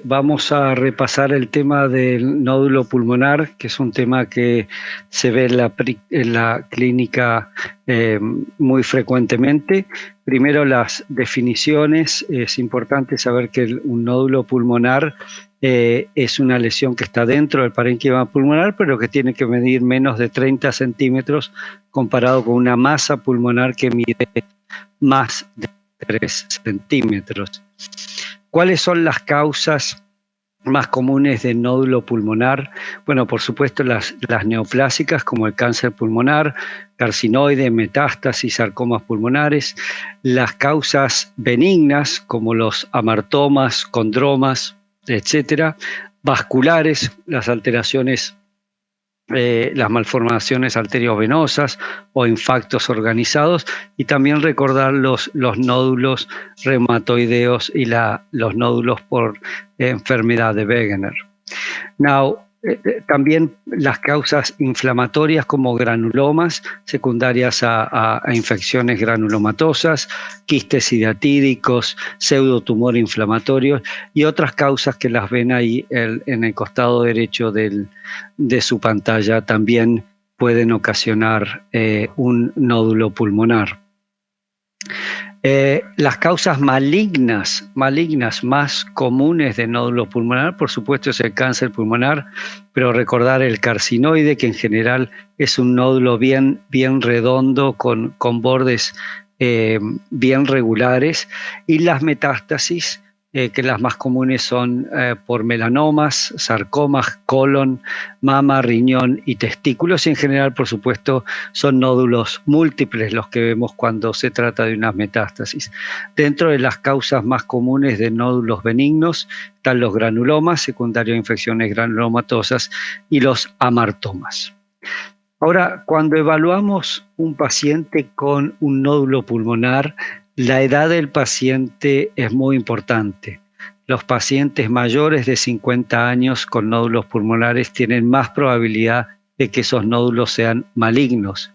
Vamos a repasar el tema del nódulo pulmonar, que es un tema que se ve en la clínica muy frecuentemente. Primero, las definiciones. Es importante saber que un nódulo pulmonar es una lesión que está dentro del parénquima pulmonar, pero que tiene que medir menos de 30 centímetros comparado con una masa pulmonar que mide más de 3 centímetros. ¿Cuáles son las causas más comunes de nódulo pulmonar? Bueno, por supuesto las neoplásicas, como el cáncer pulmonar, carcinoide, metástasis, sarcomas pulmonares. Las causas benignas, como los amartomas, condromas, etcétera. Vasculares, las alteraciones, las malformaciones arteriovenosas o infartos organizados, y también recordar los nódulos reumatoideos y los nódulos por enfermedad de Wegener. También las causas inflamatorias como granulomas secundarias a infecciones granulomatosas, quistes hidratídicos, pseudotumor inflamatorios y otras causas que las ven ahí en el costado derecho de su pantalla también pueden ocasionar un nódulo pulmonar. Las causas malignas más comunes de nódulo pulmonar, por supuesto, es el cáncer pulmonar, pero recordar el carcinoide, que en general es un nódulo bien redondo con bordes bien regulares, y las metástasis, que las más comunes son por melanomas, sarcomas, colon, mama, riñón y testículos, y en general, por supuesto, son nódulos múltiples los que vemos cuando se trata de una metástasis. Dentro de las causas más comunes de nódulos benignos están los granulomas, secundarios a infecciones granulomatosas, y los amartomas. Ahora, cuando evaluamos un paciente con un nódulo pulmonar, la edad del paciente es muy importante. Los pacientes mayores de 50 años con nódulos pulmonares tienen más probabilidad de que esos nódulos sean malignos.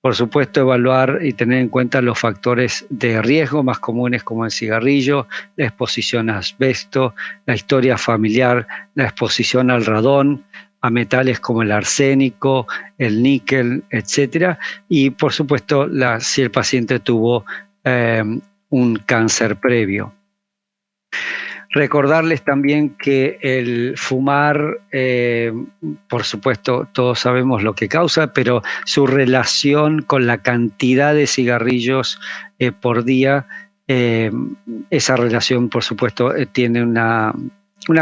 Por supuesto, evaluar y tener en cuenta los factores de riesgo más comunes como el cigarrillo, la exposición a asbesto, la historia familiar, la exposición al radón, a metales como el arsénico, el níquel, etcétera, y por supuesto si el paciente tuvo un cáncer previo. Recordarles también que el fumar, por supuesto, todos sabemos lo que causa, pero su relación con la cantidad de cigarrillos por día, esa relación, por supuesto, tiene una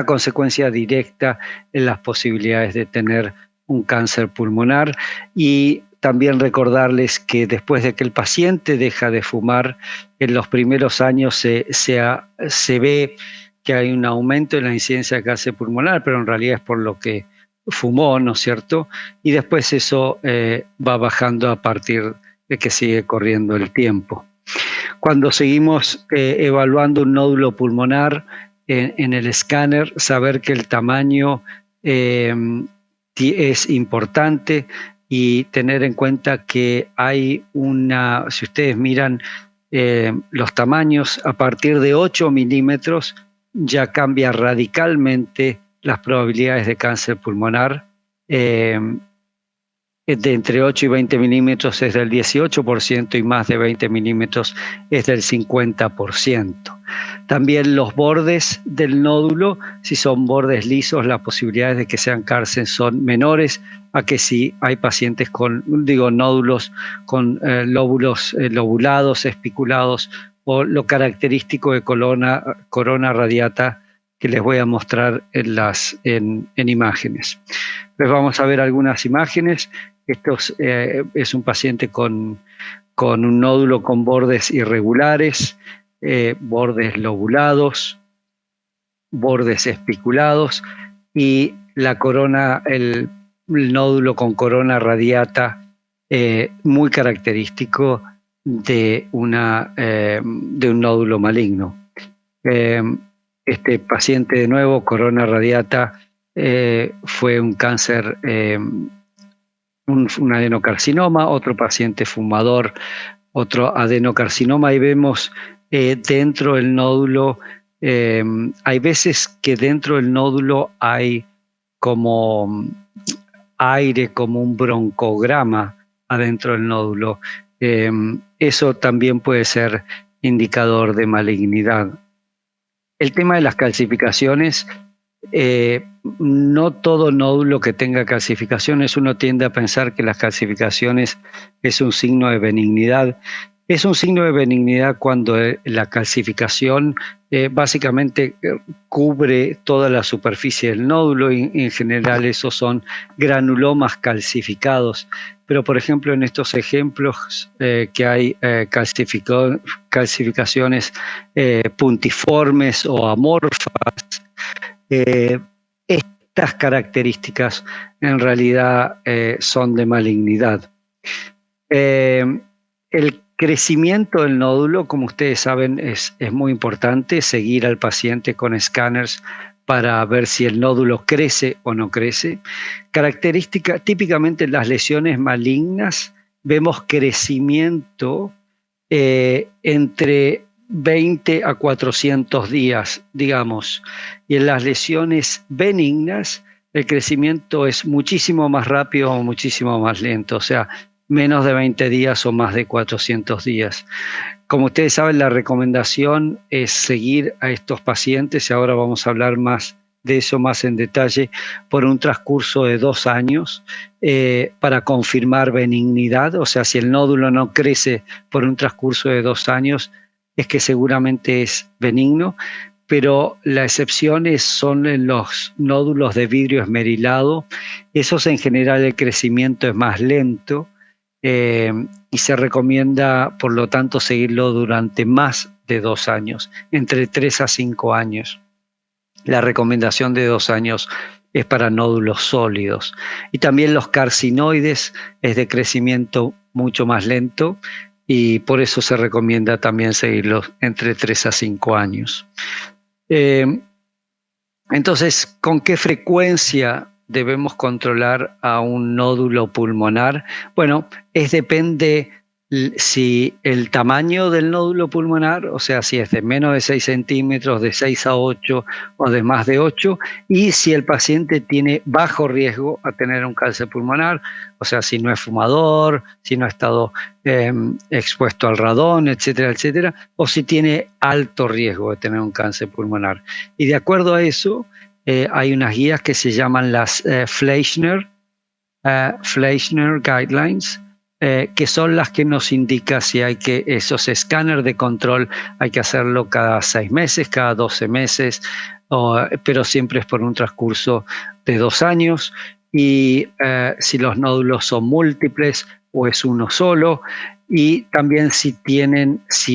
consecuencia directa en las posibilidades de tener un cáncer pulmonar. Y también recordarles que después de que el paciente deja de fumar, en los primeros años se ve que hay un aumento en la incidencia de cáncer pulmonar, pero en realidad es por lo que fumó, ¿no es cierto? Y después eso va bajando a partir de que sigue corriendo el tiempo. Cuando seguimos evaluando un nódulo pulmonar en el escáner, saber que el tamaño es importante, y tener en cuenta que hay si ustedes miran los tamaños, a partir de 8 milímetros ya cambia radicalmente las probabilidades de cáncer pulmonar. De entre 8 y 20 milímetros es del 18% y más de 20 milímetros es del 50%. También los bordes del nódulo, si son bordes lisos, las posibilidades de que sean cáncer son menores a que si hay pacientes con, nódulos con lóbulos lobulados, espiculados, o lo característico de corona radiata, que les voy a mostrar en imágenes. Pues vamos a ver algunas imágenes. Esto es un paciente con un nódulo con bordes irregulares, bordes lobulados, bordes espiculados, y la corona, el nódulo con corona radiata, muy característico de un nódulo maligno. Este paciente, de nuevo, corona radiata, fue un cáncer, un adenocarcinoma. Otro paciente fumador, otro adenocarcinoma, y vemos dentro del nódulo Hay veces que dentro del nódulo hay como aire, como un broncograma adentro del nódulo. Eso también puede ser indicador de malignidad. El tema de las calcificaciones, no todo nódulo que tenga calcificaciones, uno tiende a pensar que las calcificaciones es un signo de benignidad. Es un signo de benignidad cuando la calcificación básicamente cubre toda la superficie del nódulo y en general esos son granulomas calcificados. Pero por ejemplo en estos ejemplos que hay calcificaciones puntiformes o amorfas, estas características en realidad son de malignidad. El crecimiento del nódulo, como ustedes saben, es muy importante seguir al paciente con escáneres para ver si el nódulo crece o no crece. Característica, típicamente en las lesiones malignas vemos crecimiento entre 20 a 400 días, digamos, y en las lesiones benignas el crecimiento es muchísimo más rápido o muchísimo más lento, o sea, menos de 20 días o más de 400 días. Como ustedes saben, la recomendación es seguir a estos pacientes, y ahora vamos a hablar más de eso más en detalle, por un transcurso de 2 años para confirmar benignidad. O sea, si el nódulo no crece por un transcurso de 2 años, es que seguramente es benigno, pero la excepción son en los nódulos de vidrio esmerilado. Esos en general el crecimiento es más lento, y se recomienda, por lo tanto, seguirlo durante más de 2 años, entre 3 a 5 años. La recomendación de 2 años es para nódulos sólidos. Y también los carcinoides es de crecimiento mucho más lento y por eso se recomienda también seguirlos entre 3 a 5 años. Entonces, ¿con qué frecuencia debemos controlar a un nódulo pulmonar? Bueno, depende si el tamaño del nódulo pulmonar, o sea, si es de menos de 6 centímetros, de 6 a 8 o de más de 8, y si el paciente tiene bajo riesgo a tener un cáncer pulmonar, o sea, si no es fumador, si no ha estado expuesto al radón, etcétera, etcétera, o si tiene alto riesgo de tener un cáncer pulmonar. Y de acuerdo a eso, hay unas guías que se llaman las Fleischner Guidelines, que son las que nos indican si hay que esos escáneres de control hay que hacerlo cada 6 meses, cada 12 meses, pero siempre es por un transcurso de 2 años, y si los nódulos son múltiples o es uno solo, y también si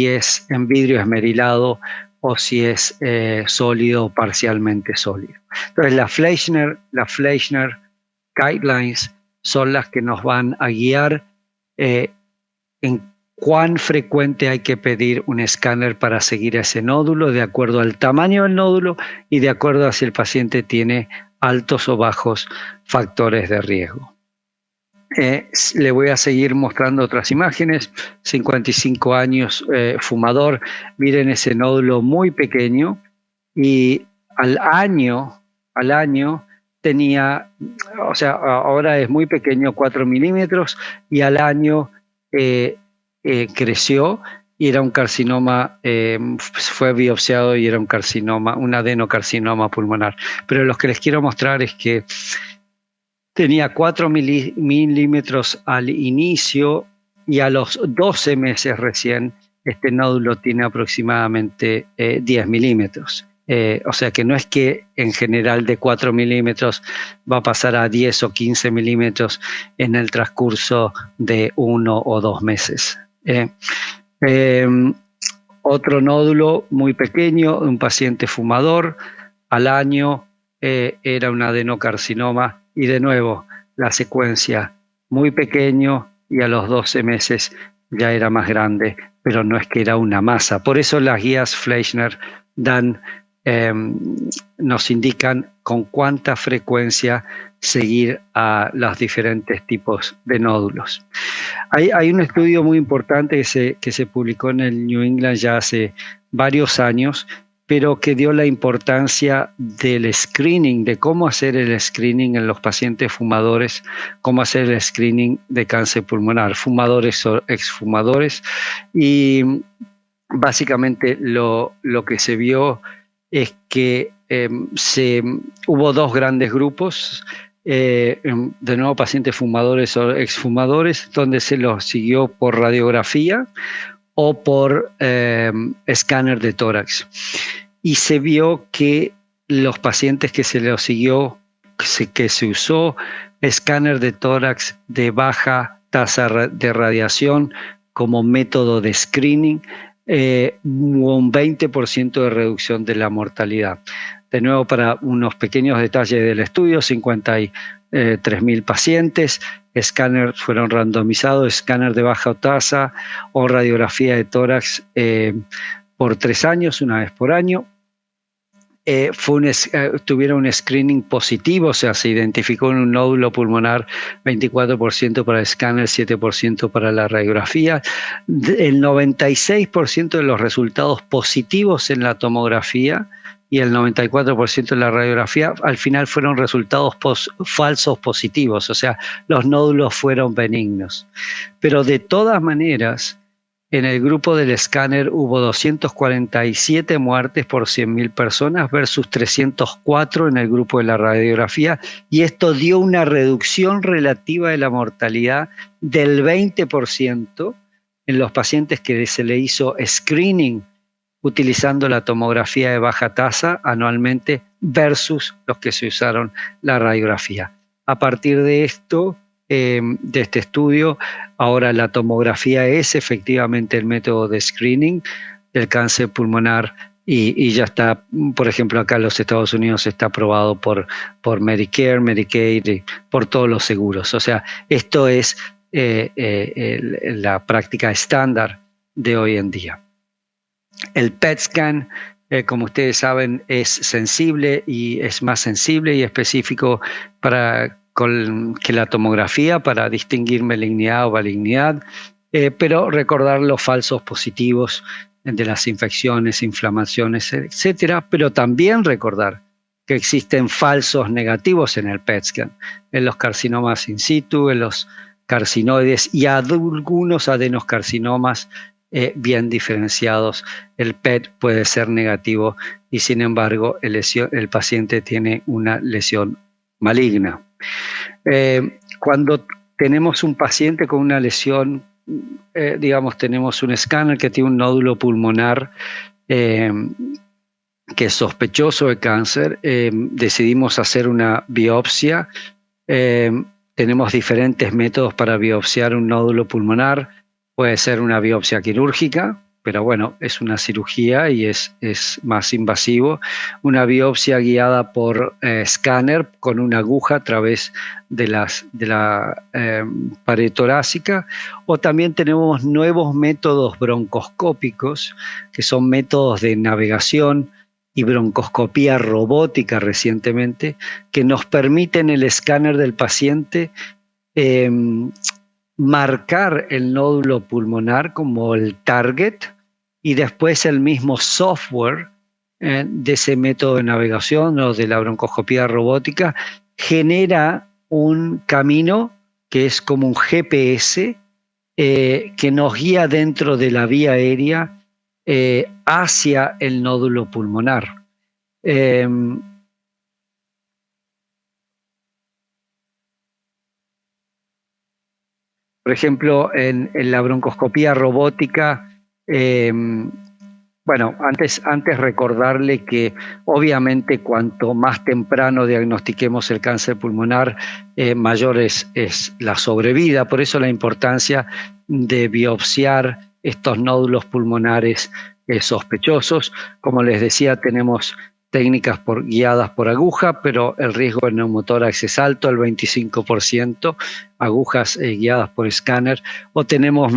es en vidrio esmerilado o si es sólido o parcialmente sólido. Entonces la Fleischner Guidelines son las que nos van a guiar en cuán frecuente hay que pedir un escáner para seguir ese nódulo, de acuerdo al tamaño del nódulo y de acuerdo a si el paciente tiene altos o bajos factores de riesgo. Le voy a seguir mostrando otras imágenes. 55 años, fumador. Miren ese nódulo muy pequeño, y al año tenía, o sea, ahora es muy pequeño, 4 milímetros, y al año creció y era un carcinoma, fue biopsiado y era un carcinoma, un adenocarcinoma pulmonar. Pero lo que les quiero mostrar es que tenía 4 milímetros al inicio, y a los 12 meses recién este nódulo tiene aproximadamente 10 milímetros. O sea que no es que en general de 4 milímetros va a pasar a 10 o 15 milímetros en el transcurso de 1 o 2 meses. Otro nódulo muy pequeño, un paciente fumador, al año era un adenocarcinoma, y de nuevo la secuencia muy pequeño y a los 12 meses ya era más grande, pero no es que era una masa. Por eso las guías Fleischner nos indican con cuánta frecuencia seguir a los diferentes tipos de nódulos. Hay un estudio muy importante que se publicó en el New England ya hace varios años, pero que dio la importancia del screening, de cómo hacer el screening en los pacientes fumadores, cómo hacer el screening de cáncer pulmonar, fumadores o exfumadores. Y básicamente lo que se vio es que hubo dos grandes grupos, de nuevo pacientes fumadores o exfumadores, donde se los siguió por radiografía o por escáner de tórax. Y se vio que los pacientes que se los siguió, que se usó escáner de tórax de baja tasa de radiación como método de screening, hubo un 20% de reducción de la mortalidad. De nuevo, para unos pequeños detalles del estudio, 53.000 pacientes, escáner fueron randomizados, escáner de baja tasa o radiografía de tórax por 3 años, una vez por año. Tuvieron un screening positivo, o sea, se identificó un nódulo pulmonar, 24% para el escáner, 7% para la radiografía. El 96% de los resultados positivos en la tomografía y el 94% en la radiografía, al final fueron resultados falsos positivos, o sea, los nódulos fueron benignos. Pero de todas maneras, en el grupo del escáner hubo 247 muertes por 100.000 personas versus 304 en el grupo de la radiografía, y esto dio una reducción relativa de la mortalidad del 20% en los pacientes que se le hizo screening utilizando la tomografía de baja tasa anualmente versus los que se usaron la radiografía. A partir de esto, de este estudio, ahora la tomografía es efectivamente el método de screening del cáncer pulmonar y ya está, por ejemplo, acá en los Estados Unidos está aprobado por Medicare, Medicaid, por todos los seguros. O sea, esto es la práctica estándar de hoy en día. El PET scan, como ustedes saben, es sensible y es más sensible y específico que la tomografía para distinguir malignidad o malignidad, pero recordar los falsos positivos de las infecciones, inflamaciones, etcétera, pero también recordar que existen falsos negativos en el PET scan, en los carcinomas in situ, en los carcinoides y algunos adenoscarcinomas bien diferenciados. El PET puede ser negativo y sin embargo el paciente tiene una lesión maligna. Cuando tenemos un paciente con una lesión, digamos, tenemos un escáner que tiene un nódulo pulmonar que es sospechoso de cáncer, decidimos hacer una biopsia. Tenemos diferentes métodos para biopsiar un nódulo pulmonar. Puede ser una biopsia quirúrgica, pero bueno, es una cirugía y es más invasivo. Una biopsia guiada por escáner con una aguja a través de la pared torácica. O también tenemos nuevos métodos broncoscópicos, que son métodos de navegación y broncoscopía robótica recientemente, que nos permiten el escáner del paciente marcar el nódulo pulmonar como el target y después el mismo software de ese método de navegación o de la broncoscopía robótica genera un camino que es como un GPS que nos guía dentro de la vía aérea hacia el nódulo pulmonar. Por ejemplo, en la broncoscopía robótica, bueno, antes recordarle que obviamente cuanto más temprano diagnostiquemos el cáncer pulmonar, mayor es la sobrevida. Por eso la importancia de biopsiar estos nódulos pulmonares sospechosos. Como les decía, tenemos técnicas guiadas por aguja, pero el riesgo de neumotórax es alto, el 25%, agujas guiadas por escáner, o tenemos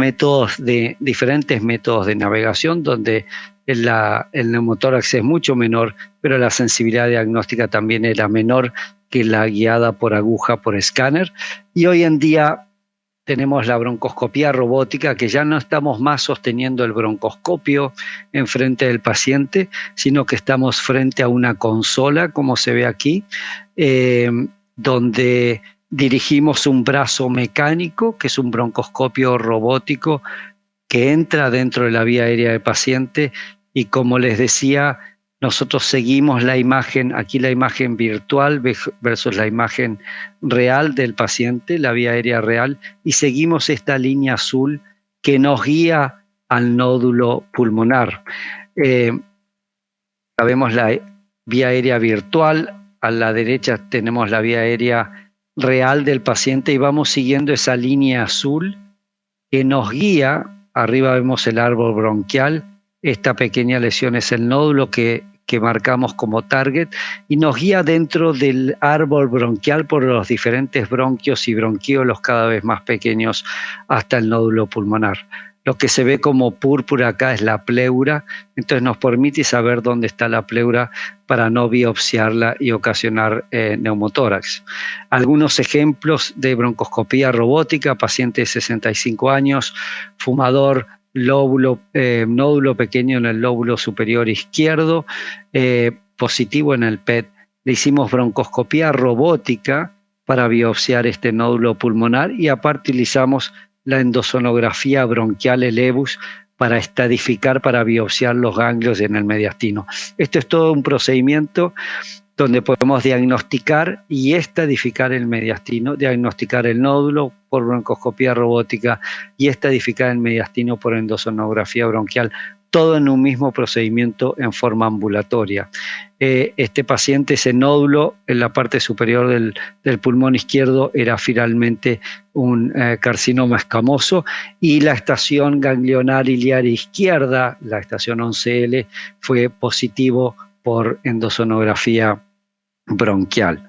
diferentes métodos de navegación donde el neumotórax es mucho menor, pero la sensibilidad diagnóstica también era menor que la guiada por aguja por escáner. Y hoy en día tenemos la broncoscopía robótica, que ya no estamos más sosteniendo el broncoscopio enfrente del paciente, sino que estamos frente a una consola, como se ve aquí, donde dirigimos un brazo mecánico, que es un broncoscopio robótico, que entra dentro de la vía aérea del paciente, y como les decía, nosotros seguimos la imagen, aquí la imagen virtual versus la imagen real del paciente, la vía aérea real, y seguimos esta línea azul que nos guía al nódulo pulmonar. Vemos la vía aérea virtual, a la derecha tenemos la vía aérea real del paciente y vamos siguiendo esa línea azul que nos guía. Arriba vemos el árbol bronquial, esta pequeña lesión es el nódulo que marcamos como target y nos guía dentro del árbol bronquial por los diferentes bronquios y bronquiolos cada vez más pequeños hasta el nódulo pulmonar. Lo que se ve como púrpura acá es la pleura, entonces nos permite saber dónde está la pleura para no biopsiarla y ocasionar neumotórax. Algunos ejemplos de broncoscopía robótica: paciente de 65 años, fumador, nódulo pequeño en el lóbulo superior izquierdo, positivo en el PET. Le hicimos broncoscopía robótica para biopsiar este nódulo pulmonar y aparte utilizamos la endosonografía bronquial, el EBUS, para estadificar, para biopsiar los ganglios en el mediastino. Esto es todo un procedimiento donde podemos diagnosticar y estadificar el mediastino, diagnosticar el nódulo por broncoscopía robótica y estadificar el mediastino por endosonografía bronquial, todo en un mismo procedimiento en forma ambulatoria. Este paciente, ese nódulo en la parte superior del pulmón izquierdo era finalmente un carcinoma escamoso, y la estación ganglionar iliar izquierda, la estación 11L, fue positivo por endosonografía bronquial.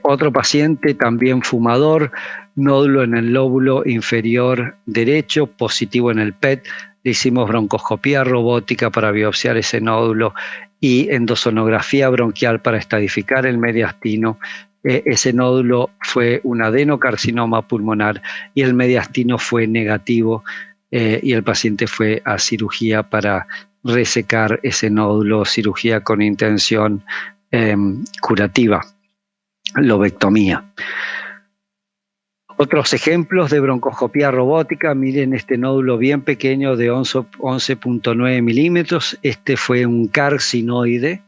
Otro paciente, también fumador, nódulo en el lóbulo inferior derecho, positivo en el PET. Le hicimos broncoscopía robótica para biopsiar ese nódulo y endosonografía bronquial para estadificar el mediastino. Ese nódulo fue un adenocarcinoma pulmonar y el mediastino fue negativo, y el paciente fue a cirugía para resecar ese nódulo, cirugía con intención curativa, lobectomía. Otros ejemplos de broncoscopía robótica: miren este nódulo bien pequeño de 11.9 milímetros. Este fue un carcinoide,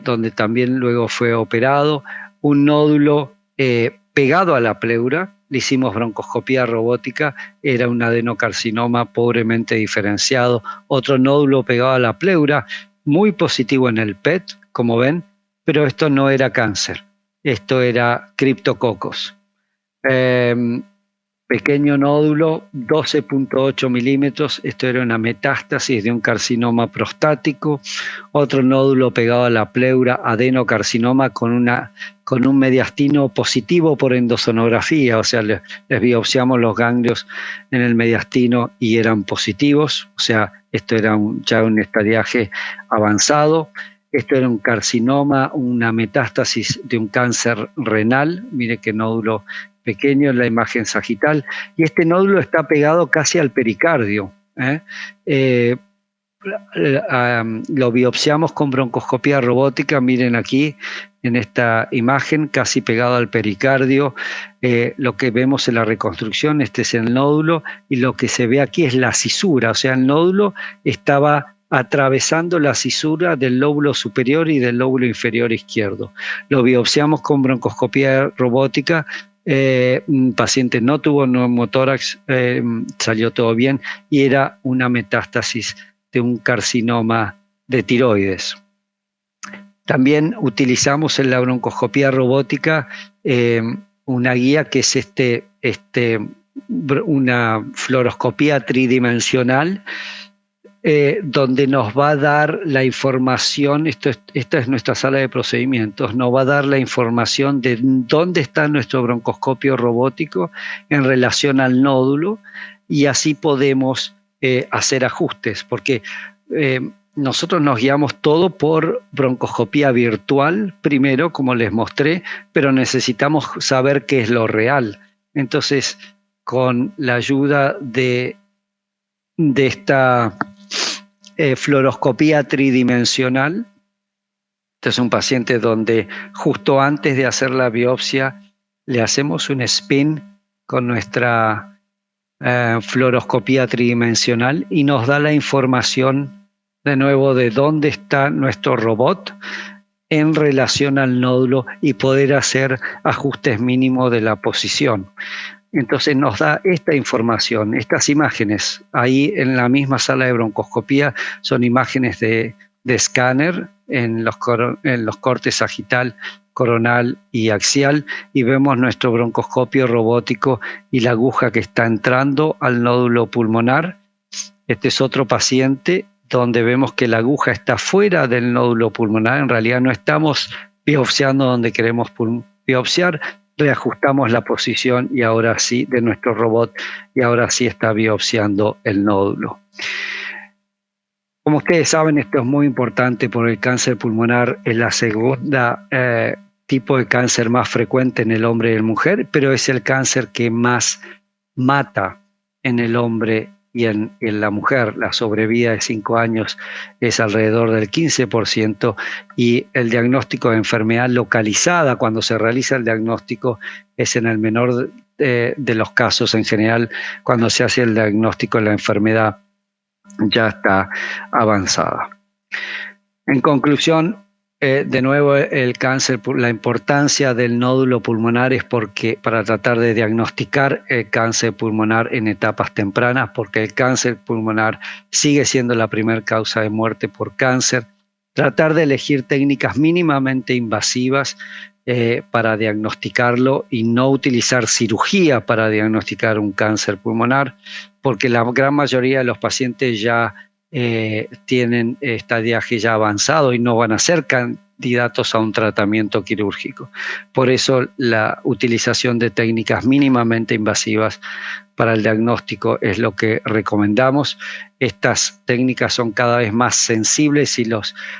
donde también luego fue operado. Un nódulo pegado a la pleura, le hicimos broncoscopía robótica, era un adenocarcinoma pobremente diferenciado. Otro nódulo pegado a la pleura, muy positivo en el PET, como ven, pero esto no era cáncer, esto era criptococos. Pequeño nódulo, 12.8 milímetros, esto era una metástasis de un carcinoma prostático. Otro nódulo pegado a la pleura, adenocarcinoma con un mediastino positivo por endosonografía, o sea, les biopsiamos los ganglios en el mediastino y eran positivos, o sea, esto era ya un estadiaje avanzado. Esto era un carcinoma, una metástasis de un cáncer renal, mire qué nódulo pequeño en la imagen sagital, y este nódulo está pegado casi al pericardio. Lo biopsiamos con broncoscopía robótica, miren aquí en esta imagen, casi pegado al pericardio. Lo que vemos en la reconstrucción, este es el nódulo, y lo que se ve aquí es la cisura, o sea, el nódulo estaba atravesando la cisura del lóbulo superior y del lóbulo inferior izquierdo. Lo biopsiamos con broncoscopía robótica. Un paciente no tuvo neumotórax, salió todo bien, y era una metástasis de un carcinoma de tiroides. También utilizamos en la broncoscopía robótica una guía que es una fluoroscopía tridimensional, donde nos va a dar la información. Esta es nuestra sala de procedimientos, nos va a dar la información de dónde está nuestro broncoscopio robótico en relación al nódulo, y así podemos hacer ajustes, porque nosotros nos guiamos todo por broncoscopía virtual primero, como les mostré, pero necesitamos saber qué es lo real. Entonces, con la ayuda de esta fluoroscopía tridimensional. Este es un paciente donde justo antes de hacer la biopsia le hacemos un spin con nuestra fluoroscopía tridimensional y nos da la información de nuevo de dónde está nuestro robot en relación al nódulo y poder hacer ajustes mínimos de la posición. Entonces nos da esta información, estas imágenes. Ahí en la misma sala de broncoscopía son imágenes de escáner en los cortes sagital, coronal y axial, y vemos nuestro broncoscopio robótico y la aguja que está entrando al nódulo pulmonar. Este es otro paciente donde vemos que la aguja está fuera del nódulo pulmonar. En realidad no estamos biopsiando donde queremos biopsiar. Reajustamos la posición y ahora sí de nuestro robot y ahora sí está biopsiando el nódulo. Como ustedes saben, esto es muy importante porque el cáncer pulmonar es la segunda tipo de cáncer más frecuente en el hombre y en la mujer, pero es el cáncer que más mata en el hombre y en la mujer. La sobrevida de 5 años es alrededor del 15% y el diagnóstico de enfermedad localizada, cuando se realiza el diagnóstico, es en el menor de los casos. En general, cuando se hace el diagnóstico de la enfermedad, ya está avanzada. En conclusión, de nuevo el cáncer, la importancia del nódulo pulmonar es porque para tratar de diagnosticar el cáncer pulmonar en etapas tempranas, porque el cáncer pulmonar sigue siendo la primera causa de muerte por cáncer. Tratar de elegir técnicas mínimamente invasivas para diagnosticarlo y no utilizar cirugía para diagnosticar un cáncer pulmonar, porque la gran mayoría de los pacientes ya tienen estadiaje ya avanzado y no van a ser candidatos a un tratamiento quirúrgico. Por eso la utilización de técnicas mínimamente invasivas para el diagnóstico es lo que recomendamos. Estas técnicas son cada vez más sensibles y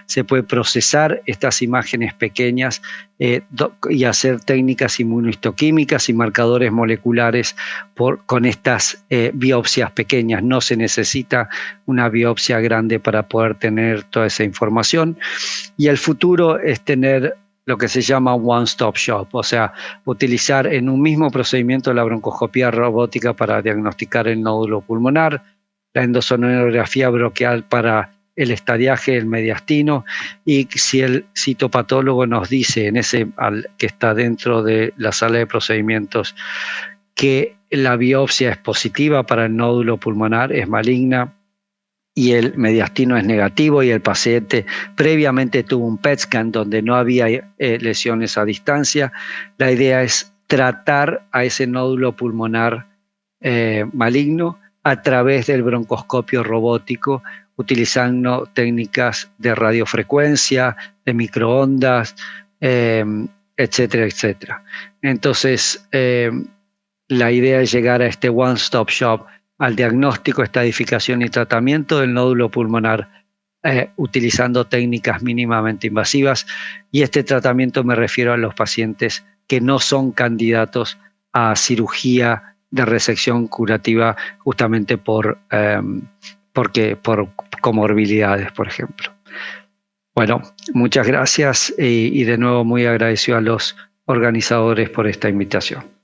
se puede procesar estas imágenes pequeñas y hacer técnicas inmunohistoquímicas y marcadores moleculares con estas biopsias pequeñas. No se necesita una biopsia grande para poder tener toda esa información. Y el futuro es tener lo que se llama one-stop shop, o sea, utilizar en un mismo procedimiento la broncoscopía robótica para diagnosticar el nódulo pulmonar, la endosonografía bronquial para el estadiaje, el mediastino, y si el citopatólogo nos dice que está dentro de la sala de procedimientos que la biopsia es positiva para el nódulo pulmonar, es maligna, y el mediastino es negativo y el paciente previamente tuvo un PET scan donde no había lesiones a distancia, la idea es tratar a ese nódulo pulmonar maligno a través del broncoscopio robótico, utilizando técnicas de radiofrecuencia, de microondas, etcétera, etcétera. Entonces, la idea es llegar a este one-stop shop al diagnóstico, estadificación y tratamiento del nódulo pulmonar utilizando técnicas mínimamente invasivas, y este tratamiento me refiero a los pacientes que no son candidatos a cirugía de resección curativa justamente por comorbilidades, por ejemplo. Bueno, muchas gracias y de nuevo muy agradecido a los organizadores por esta invitación.